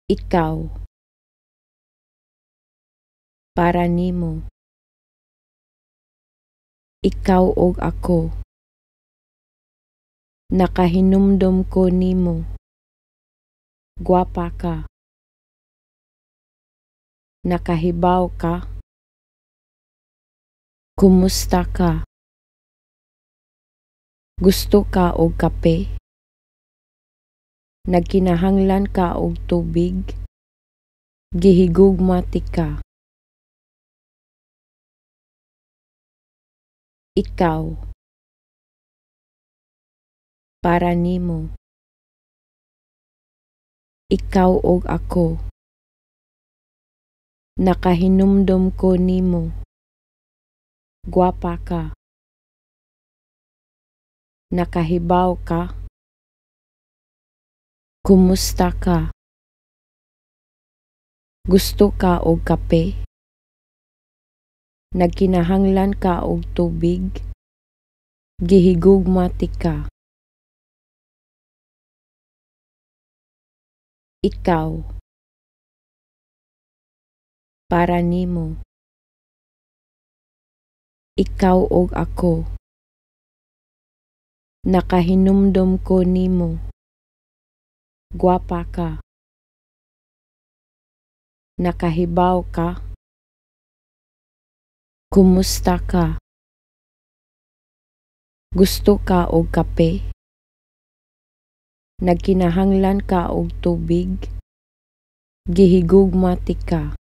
Ikaw, para nimo. Ikaw og ako. Nakahinumdum ko nimo. Gwapa ka. Nakahibaw ka. Kumusta ka? Gusto ka og kape? Nagkinahanglan ka og tubig? Gihigugmati ka. Ikaw, para nimo. Ikaw og ako. Nakahinumdum ko nimo. Gwapa ka. Nakahibaw ka. Kumusta ka? Gusto ka og kape? Nagkinahanglan ka og tubig? Gihigugmati ka. Ikaw, para nimo. Ikaw og ako. Nakahinumdum ko nimo. Gwapa ka. Nakahibaw ka. Kumusta ka? Gusto ka og kape? Nagkinahanglan ka og tubig? Gihigugmati ka.